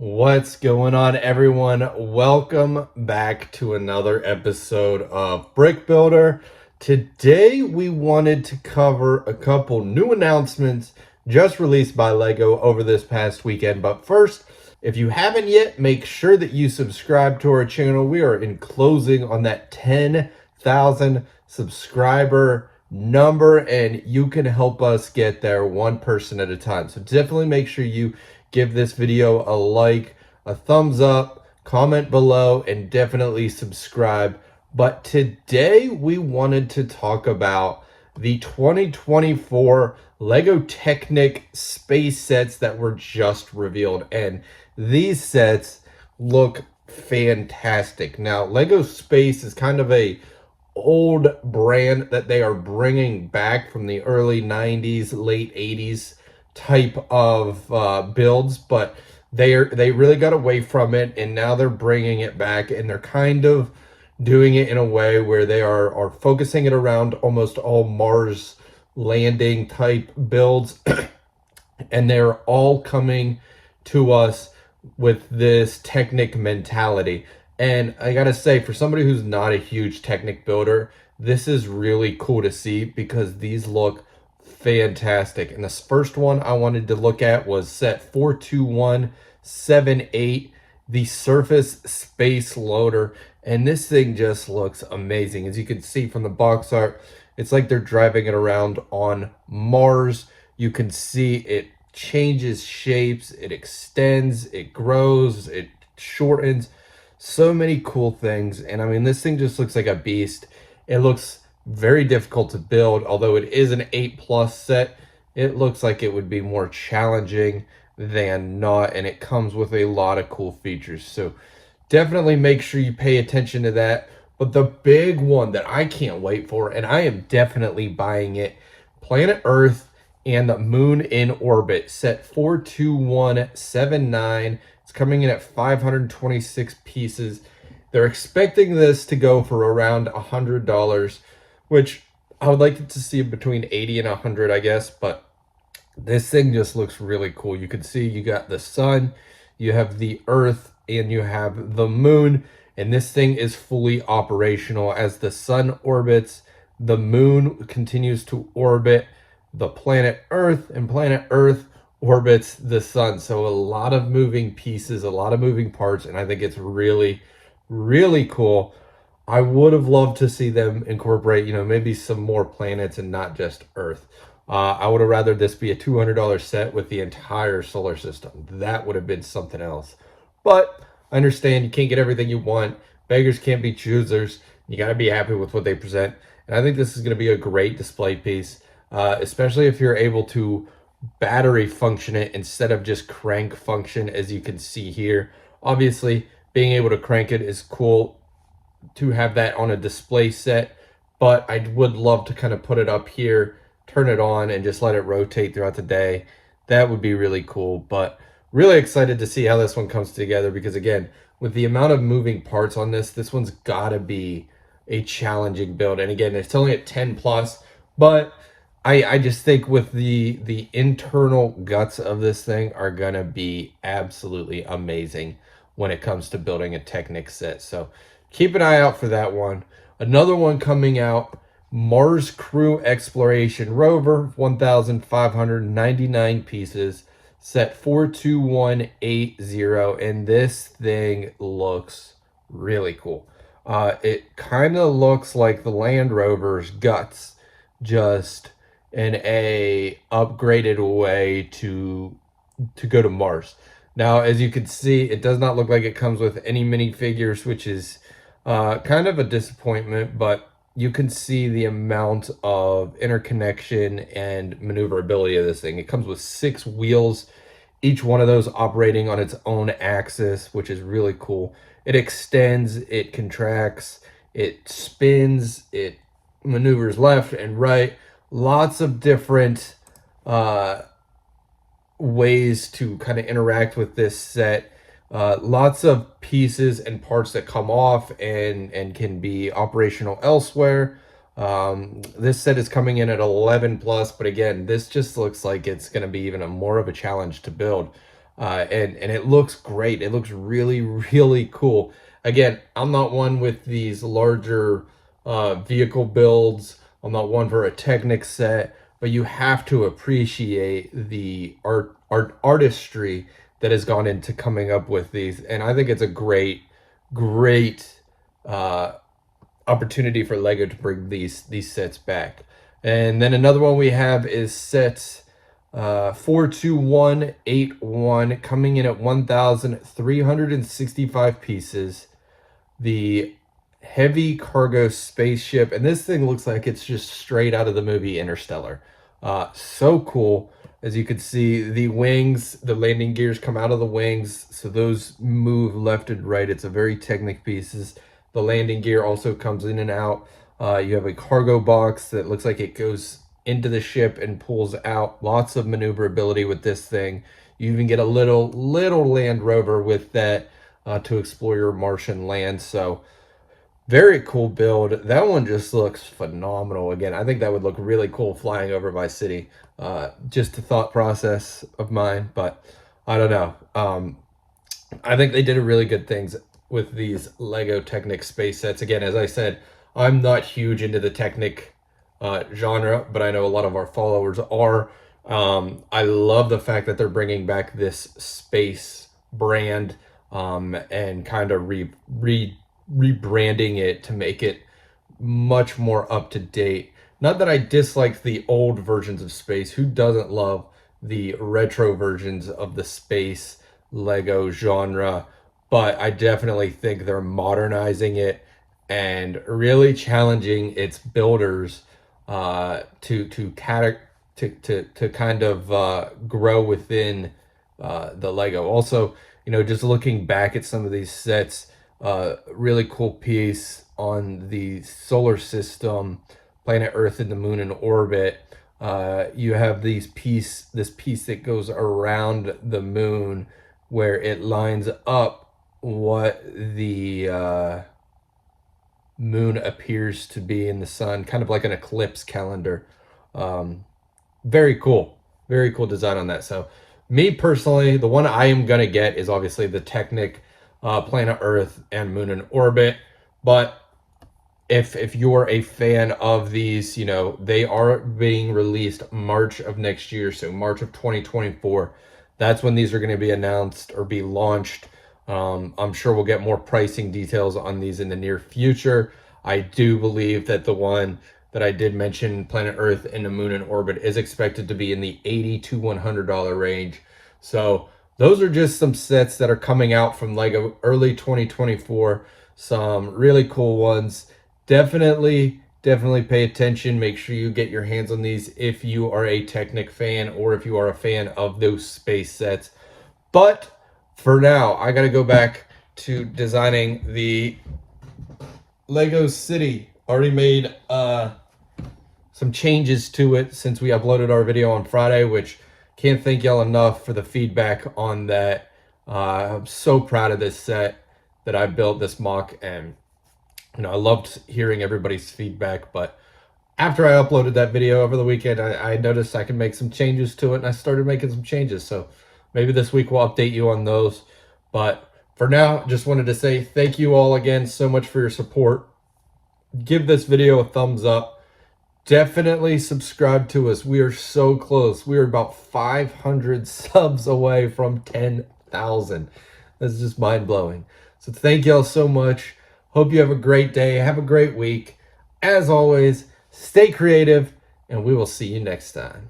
What's going on, everyone? Welcome back to another episode of Brick Builder. Today, we wanted to cover a couple new announcements just released by LEGO over this past weekend. But first, if you haven't yet, make sure that you subscribe to our channel. We are in closing on that 10,000 subscriber number, and you can help us get there one person at a time. So definitely make sure you give this video a like, a thumbs up, comment below, and definitely subscribe. But today we wanted to talk about the 2024 LEGO Technic space sets that were just revealed. And these sets look fantastic. Now, LEGO Space is kind of a old brand that they are bringing back from the early 90s, late 80s type of builds, but they really got away from it, and now they're bringing it back, and they're kind of doing it in a way where they are focusing it around almost all Mars landing type builds and they're all coming to us with this Technic mentality. And I gotta say, for somebody who's not a huge Technic builder, this is really cool to see because these look fantastic. And this first one I wanted to look at was set 42178, the Surface Space Loader. And this thing just looks amazing. As you can see from the box art, it's like they're driving it around on Mars. You can see it changes shapes, it extends, it grows, it shortens. So many cool things. And I mean, this thing just looks like a beast. It looks very difficult to build, although it is an 8+ set. It looks like it would be more challenging than not, and it comes with a lot of cool features. So definitely make sure you pay attention to that. But the big one that I can't wait for, and I am definitely buying it, Planet Earth and the Moon in Orbit, set 42179. It's coming in at 526 pieces. They're expecting this to go for around $100, which I would like to see between 80 and 100, I guess. But this thing just looks really cool. You can see you got the sun, you have the Earth, and you have the moon. And this thing is fully operational. As the sun orbits, the moon continues to orbit the planet Earth, and planet Earth orbits the sun. So a lot of moving pieces, a lot of moving parts, and I think it's really, really cool. I would have loved to see them incorporate, maybe some more planets and not just Earth. I would have rather this be a $200 set with the entire solar system. That would have been something else. But I understand you can't get everything you want. Beggars can't be choosers. You got to be happy with what they present. And I think this is going to be a great display piece, especially if you're able to battery function it instead of just crank function, as you can see here. Obviously, being able to crank it is cool to have that on a display set, but I would love to kind of put it up here, turn it on, and just let it rotate throughout the day. That would be really cool. But really excited to see how this one comes together, because again, with the amount of moving parts on this one's got to be a challenging build. And again, it's only at 10+, but I just think with the internal guts of this thing are gonna be absolutely amazing when it comes to building a Technic set. So keep an eye out for that one. Another one coming out, Mars Crew Exploration Rover, 1,599 pieces, set 42180, and this thing looks really cool. It kind of looks like the Land Rover's guts, just in a upgraded way to go to Mars. Now, as you can see, it does not look like it comes with any minifigures, which is kind of a disappointment, but you can see the amount of interconnection and maneuverability of this thing. It comes with 6 wheels, each one of those operating on its own axis, which is really cool. It extends, it contracts, it spins, it maneuvers left and right. Lots of different ways to kind of interact with this set. Lots of pieces and parts that come off and can be operational elsewhere. This set is coming in at 11+, but again, this just looks like it's going to be even more of a challenge to build. and it looks great. It looks really, really cool. Again, I'm not one with these larger vehicle builds. I'm not one for a Technic set, but you have to appreciate the artistry that has gone into coming up with these. And I think it's a great opportunity for Lego to bring these sets back. And then another one we have is set 42181, coming in at 1,365 pieces. The heavy cargo spaceship, and this thing looks like it's just straight out of the movie Interstellar. So cool. As you can see, the wings, the landing gears come out of the wings, so those move left and right. It's a very Technic pieces. The landing gear also comes in and out. You have a cargo box that looks like it goes into the ship and pulls out. Lots of maneuverability with this thing. You even get a little Land Rover with that to explore your Martian land. So very cool build. That one just looks phenomenal. Again, I think that would look really cool flying over my city. Just a thought process of mine, but I don't know. I think they did a really good things with these Lego Technic space sets. Again, as I said, I'm not huge into the Technic genre, but I know a lot of our followers are. I love the fact that they're bringing back this space brand and kind of rebranding it to make it much more up to date. Not that I dislike the old versions of space. Who doesn't love the retro versions of the space Lego genre? But I definitely think they're modernizing it and really challenging its builders to kind of grow within the Lego. Also, you know, just looking back at some of these sets, really cool piece on the solar system, planet Earth and the moon in orbit. You have this piece that goes around the moon where it lines up what the moon appears to be in the sun, kind of like an eclipse calendar. Very cool design on that. So me personally, the one I am gonna get is obviously the Technic planet Earth and moon in orbit. But if you're a fan of these, you know, they are being released March of next year, so March of 2024. That's when these are going to be announced or be launched. I'm sure we'll get more pricing details on these in the near future. I do believe that the one that I did mention, Planet Earth and the moon in orbit, is expected to be in the $80 to $100 range. So those are just some sets that are coming out from Lego early 2024. Some really cool ones. Definitely pay attention. Make sure you get your hands on these if you are a Technic fan or if you are a fan of those space sets. But for now, I got to go back to designing the Lego City. Already made some changes to it since we uploaded our video on Friday, which can't thank y'all enough for the feedback on that. I'm so proud of this set that I built, this mock, and you know, I loved hearing everybody's feedback. But after I uploaded that video over the weekend, I noticed I could make some changes to it, and I started making some changes. So maybe this week we'll update you on those. But for now, just wanted to say thank you all again so much for your support. Give this video a thumbs up. Definitely subscribe to us. We are so close. We are about 500 subs away from 10,000. That's just mind-blowing. So thank y'all so much. Hope you have a great day. Have a great week. As always, stay creative, and we will see you next time.